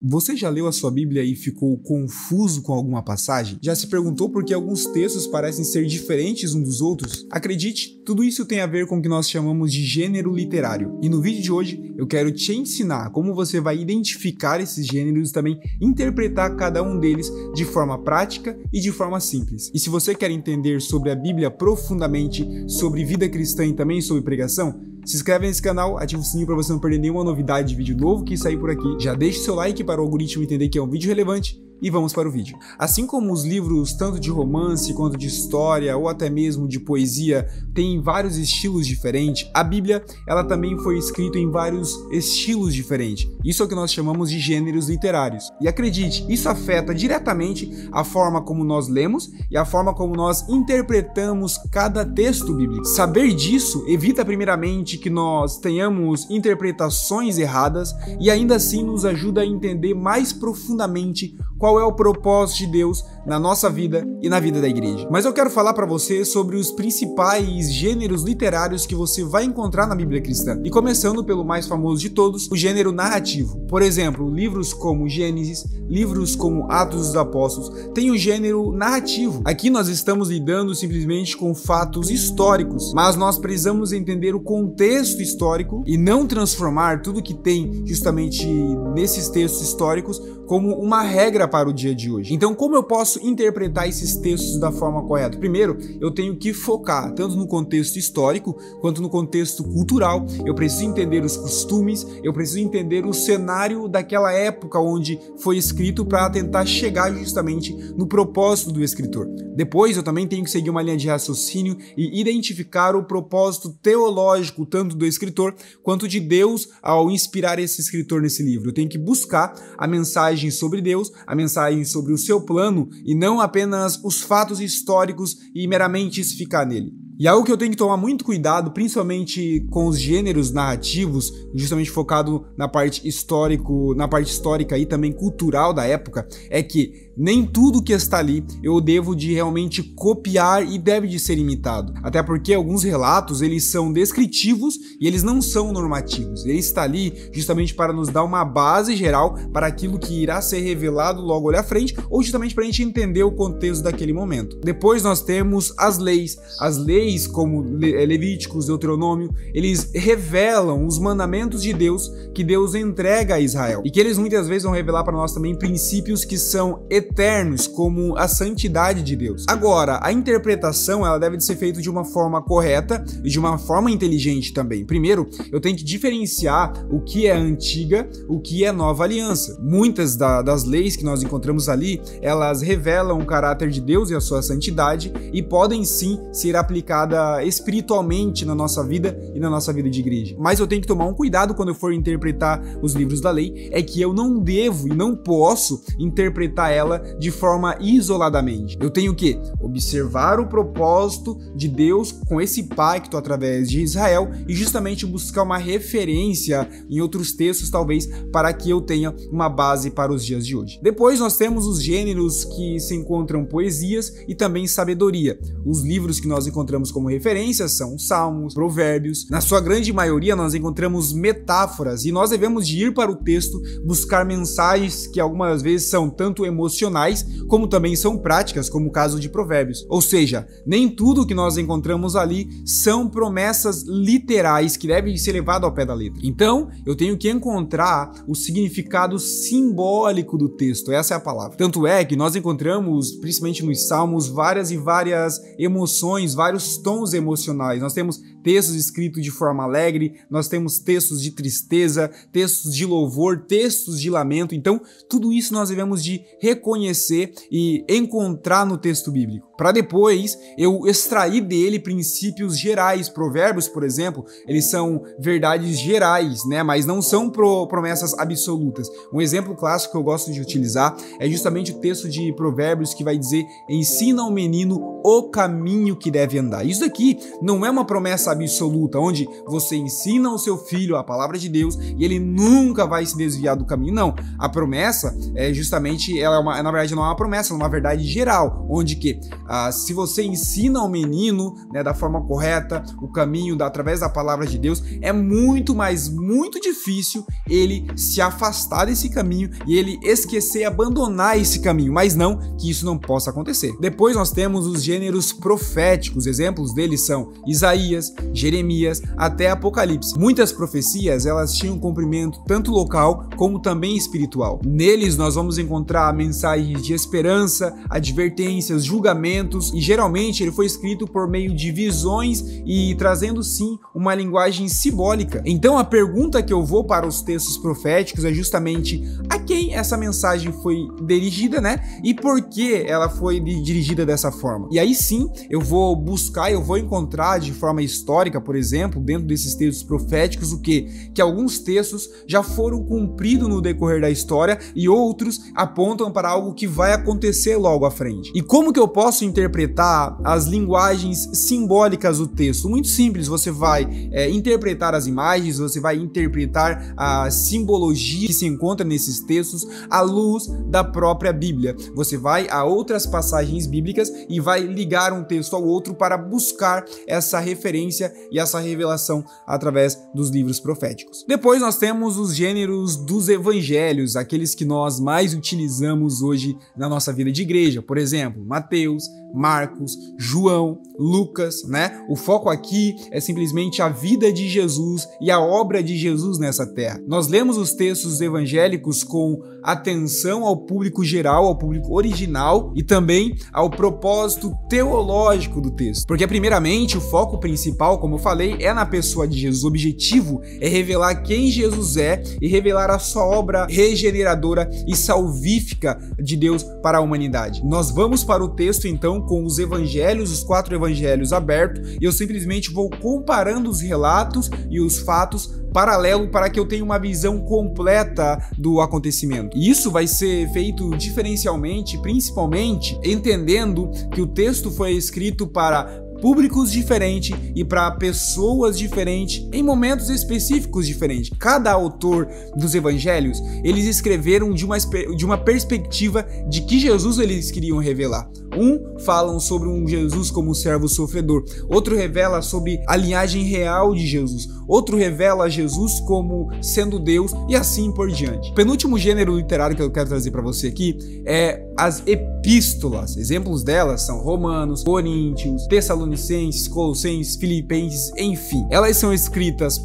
Você já leu a sua Bíblia e ficou confuso com alguma passagem? Já se perguntou por que alguns textos parecem ser diferentes uns dos outros? Acredite, tudo isso tem a ver com o que nós chamamos de gênero literário. E no vídeo de hoje eu quero te ensinar como você vai identificar esses gêneros e também interpretar cada um deles de forma prática e de forma simples. E se você quer entender sobre a Bíblia profundamente, sobre vida cristã e também sobre pregação, se inscreve nesse canal, ativa o sininho para você não perder nenhuma novidade de vídeo novo que sair por aqui. Já deixa o seu like para o algoritmo entender que é um vídeo relevante. E vamos para o vídeo. Assim como os livros tanto de romance quanto de história ou até mesmo de poesia têm vários estilos diferentes, a Bíblia ela também foi escrita em vários estilos diferentes. Isso é o que nós chamamos de gêneros literários. E acredite, isso afeta diretamente a forma como nós lemos e a forma como nós interpretamos cada texto bíblico. Saber disso evita primeiramente que nós tenhamos interpretações erradas e ainda assim nos ajuda a entender mais profundamente qual é o propósito de Deus na nossa vida e na vida da igreja. Mas eu quero falar para você sobre os principais gêneros literários que você vai encontrar na Bíblia cristã. E começando pelo mais famoso de todos, o gênero narrativo. Por exemplo, livros como Gênesis, livros como Atos dos Apóstolos, têm o gênero narrativo. Aqui nós estamos lidando simplesmente com fatos históricos, mas nós precisamos entender o contexto histórico e não transformar tudo que tem justamente nesses textos históricos como uma regra para o dia de hoje. Então, como eu posso interpretar esses textos da forma correta? Primeiro, eu tenho que focar tanto no contexto histórico quanto no contexto cultural. Eu preciso entender os costumes, eu preciso entender o cenário daquela época onde foi escrito para tentar chegar justamente no propósito do escritor. Depois, eu também tenho que seguir uma linha de raciocínio e identificar o propósito teológico tanto do escritor quanto de Deus ao inspirar esse escritor nesse livro. Eu tenho que buscar a mensagem sobre Deus, a mensagem sobre o seu plano e não apenas os fatos históricos e meramente ficar nele. E algo que eu tenho que tomar muito cuidado, principalmente com os gêneros narrativos, justamente focado na parte histórica e também cultural da época, é que nem tudo que está ali eu devo de realmente copiar e deve de ser imitado. Até porque alguns relatos, eles são descritivos e eles não são normativos. Ele está ali justamente para nos dar uma base geral para aquilo que irá ser revelado logo ali à frente, ou justamente para a gente entender o contexto daquele momento. Depois nós temos as leis. As leis como Levíticos, Deuteronômio, eles revelam os mandamentos de Deus que Deus entrega a Israel e que eles muitas vezes vão revelar para nós também princípios que são eternos, como a santidade de Deus. Agora, a interpretação ela deve ser feita de uma forma correta e de uma forma inteligente também. Primeiro, eu tenho que diferenciar o que é antiga, o que é nova aliança. Muitas das leis que nós encontramos ali, elas revelam o caráter de Deus e a sua santidade e podem sim ser aplicadas espiritualmente na nossa vida e na nossa vida de igreja. Mas eu tenho que tomar um cuidado quando eu for interpretar os livros da lei, é que eu não devo e não posso interpretar ela de forma isoladamente. Eu tenho que observar o propósito de Deus com esse pacto através de Israel e justamente buscar uma referência em outros textos, talvez, para que eu tenha uma base para os dias de hoje. Depois nós temos os gêneros que se encontram poesias e também sabedoria. Os livros que nós encontramos como referências são Salmos, Provérbios. Na sua grande maioria nós encontramos metáforas e nós devemos de ir para o texto buscar mensagens que algumas vezes são tanto emocionais como também são práticas, como o caso de Provérbios. Ou seja, nem tudo que nós encontramos ali são promessas literais que devem ser levadas ao pé da letra. Então, eu tenho que encontrar o significado simbólico do texto, essa é a palavra. Tanto é que nós encontramos, principalmente nos Salmos, várias e várias emoções, vários tons emocionais. Nós temos textos escritos de forma alegre, nós temos textos de tristeza, textos de louvor, textos de lamento. Então, tudo isso nós devemos de reconhecer e encontrar no texto bíblico, para depois eu extrair dele princípios gerais. Provérbios, por exemplo, eles são verdades gerais, né? Mas não são promessas absolutas. Um exemplo clássico que eu gosto de utilizar é justamente o texto de Provérbios que vai dizer: ensina ao menino o caminho que deve andar. Isso aqui não é uma promessa absoluta, onde você ensina o seu filho a palavra de Deus e ele nunca vai se desviar do caminho. Não, a promessa é justamente, na verdade não é uma promessa, é uma verdade geral, onde que se você ensina ao menino, né, da forma correta, o caminho através da palavra de Deus, é muito difícil ele se afastar desse caminho e ele esquecer, abandonar esse caminho, mas não que isso não possa acontecer. Depois nós temos os gêneros proféticos, exemplos deles são Isaías, Jeremias, até Apocalipse. Muitas profecias, elas tinham cumprimento tanto local como também espiritual. Neles nós vamos encontrar mensagens de esperança, advertências, julgamentos, e geralmente ele foi escrito por meio de visões e trazendo sim uma linguagem simbólica. Então a pergunta que eu vou para os textos proféticos é justamente a quem essa mensagem foi dirigida, né? E por que ela foi dirigida dessa forma. E aí sim, eu vou encontrar de forma histórica, por exemplo, dentro desses textos proféticos, que alguns textos já foram cumpridos no decorrer da história e outros apontam para algo que vai acontecer logo à frente. E como que eu posso interpretar as linguagens simbólicas do texto? Muito simples, você vai interpretar as imagens, você vai interpretar a simbologia que se encontra nesses textos à luz da própria Bíblia. Você vai a outras passagens bíblicas e vai ligar um texto ao outro para buscar essa referência e essa revelação através dos livros proféticos. Depois nós temos os gêneros dos evangelhos, aqueles que nós mais utilizamos hoje na nossa vida de igreja. Por exemplo, Mateus, Marcos, João, Lucas, né? O foco aqui é simplesmente a vida de Jesus e a obra de Jesus nessa terra. Nós lemos os textos evangélicos com atenção ao público geral, ao público original e também ao propósito teológico do texto. Porque primeiramente o foco principal, como eu falei, é na pessoa de Jesus. O objetivo é revelar quem Jesus é e revelar a sua obra regeneradora e salvífica de Deus para a humanidade. Nós vamos para o texto então com os evangelhos, os 4 evangelhos abertos, e eu simplesmente vou comparando os relatos e os fatos paralelo para que eu tenha uma visão completa do acontecimento. E isso vai ser feito diferencialmente, principalmente entendendo que o texto foi escrito para públicos diferentes e para pessoas diferentes em momentos específicos diferentes. Cada autor dos evangelhos, eles escreveram de uma perspectiva de que Jesus eles queriam revelar. Falam sobre um Jesus como servo sofredor, outro revela sobre a linhagem real de Jesus, outro revela Jesus como sendo Deus e assim por diante. O penúltimo gênero literário que eu quero trazer para você aqui é as epístolas. Exemplos delas são Romanos, Coríntios, Tessalonicenses, Colossenses, Filipenses, enfim. Elas são escritas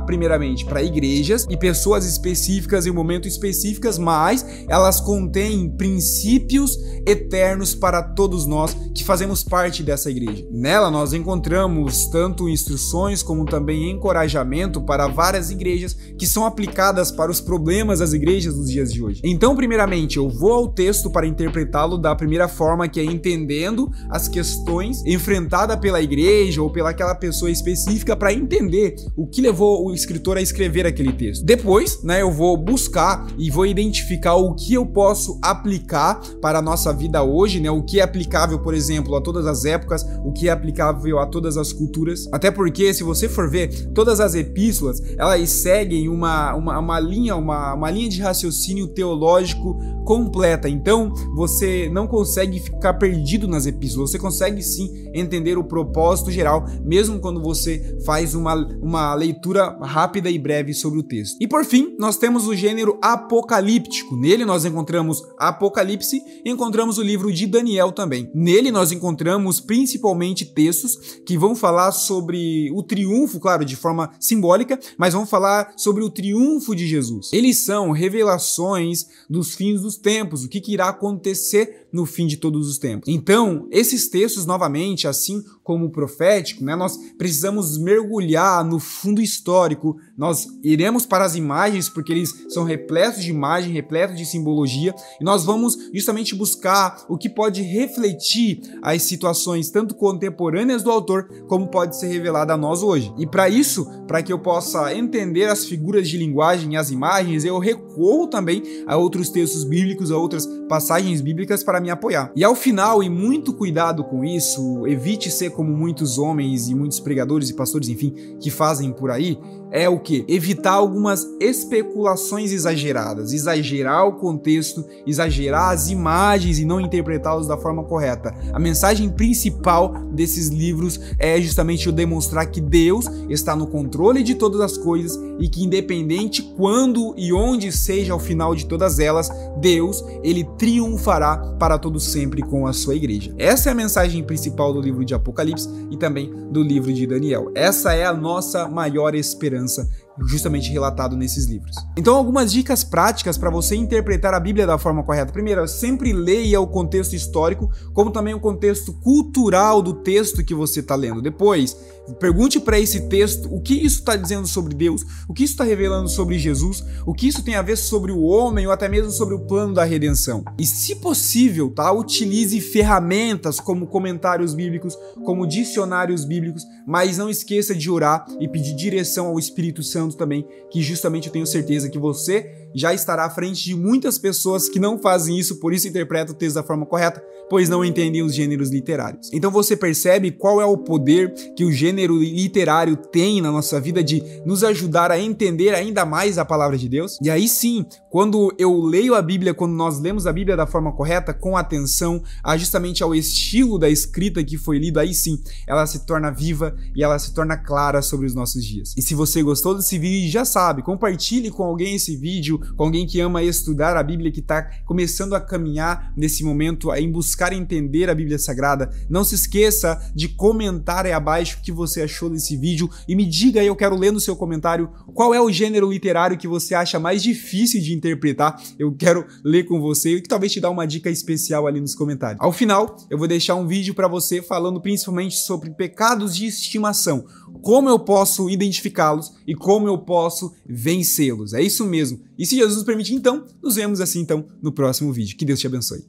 primeiramente para igrejas e pessoas específicas em momentos específicos, mas elas contêm princípios eternos para todos nós que fazemos parte dessa igreja. Nela nós encontramos tanto instruções como também encorajamento para várias igrejas que são aplicadas para os problemas das igrejas dos dias de hoje. Então, primeiramente, eu vou ao texto para interpretá-lo da primeira forma, que é entendendo as questões enfrentadas pela igreja ou pelaquela pessoa específica para entender o que levou o escritor a escrever aquele texto. Depois, né, eu vou buscar e vou identificar o que eu posso aplicar para a nossa vida hoje, né, o que é aplicável, por exemplo, a todas as épocas, o que é aplicável a todas as culturas. Até porque, se você for ver, todas as epístolas, elas seguem uma linha de raciocínio teológico completa. Então, você não consegue ficar perdido nas epístolas, você consegue sim entender o propósito geral, mesmo quando você faz uma leitura rápida e breve sobre o texto. E por fim, nós temos o gênero apocalíptico. Nele nós encontramos Apocalipse e encontramos o livro de Daniel também. Nele nós encontramos principalmente textos que vão falar sobre o triunfo, claro, de forma simbólica, mas vão falar sobre o triunfo de Jesus. Eles são revelações dos fins dos tempos, o que irá acontecer no fim de todos os tempos. Então, esses textos, novamente, assim como o profético, né, nós precisamos mergulhar no fundo histórico, nós iremos para as imagens, porque eles são repletos de imagem, repletos de simbologia, e nós vamos justamente buscar o que pode refletir as situações tanto contemporâneas do autor, como pode ser revelada a nós hoje. E para isso, para que eu possa entender as figuras de linguagem e as imagens, eu recorro também a outros textos bíblicos, a outras passagens bíblicas para me apoiar. E ao final, e muito cuidado com isso, evite ser como muitos homens e muitos pregadores e pastores, enfim, que fazem por aí, é o que? Evitar algumas especulações exageradas, exagerar o contexto, exagerar as imagens e não interpretá-los da forma correta. A mensagem principal desses livros é justamente eu demonstrar que Deus está no controle de todas as coisas e que independente quando e onde seja o final de todas elas, Deus, ele triunfará para todo sempre com a sua igreja. Essa é a mensagem principal do livro de Apocalipse e também do livro de Daniel. Essa é a nossa maior esperança, justamente relatado nesses livros. Então, algumas dicas práticas para você interpretar a Bíblia da forma correta. Primeiro, sempre leia o contexto histórico, como também o contexto cultural do texto que você está lendo. Depois, pergunte para esse texto o que isso está dizendo sobre Deus, o que isso está revelando sobre Jesus, o que isso tem a ver sobre o homem ou até mesmo sobre o plano da redenção. E, se possível, utilize ferramentas como comentários bíblicos, como dicionários bíblicos, mas não esqueça de orar e pedir direção ao Espírito Santo também, que justamente eu tenho certeza que você já estará à frente de muitas pessoas que não fazem isso, por isso interpretam o texto da forma correta, pois não entendem os gêneros literários. Então você percebe qual é o poder que o gênero literário tem na nossa vida de nos ajudar a entender ainda mais a palavra de Deus? E aí sim, quando eu leio a Bíblia, quando nós lemos a Bíblia da forma correta, com atenção justamente ao estilo da escrita que foi lido, aí sim, ela se torna viva e ela se torna clara sobre os nossos dias. E se você gostou desse vídeo, já sabe, compartilhe com alguém esse vídeo, com alguém que ama estudar a Bíblia, que está começando a caminhar nesse momento em buscar entender a Bíblia Sagrada. Não se esqueça de comentar aí abaixo o que você achou desse vídeo e me diga aí, eu quero ler no seu comentário qual é o gênero literário que você acha mais difícil de interpretar. Eu quero ler com você e talvez te dar uma dica especial ali nos comentários. Ao final, eu vou deixar um vídeo para você falando principalmente sobre pecados de estimação, como eu posso identificá-los e como eu posso vencê-los. É isso mesmo. E se Jesus nos permitir, então, nos vemos assim então no próximo vídeo. Que Deus te abençoe.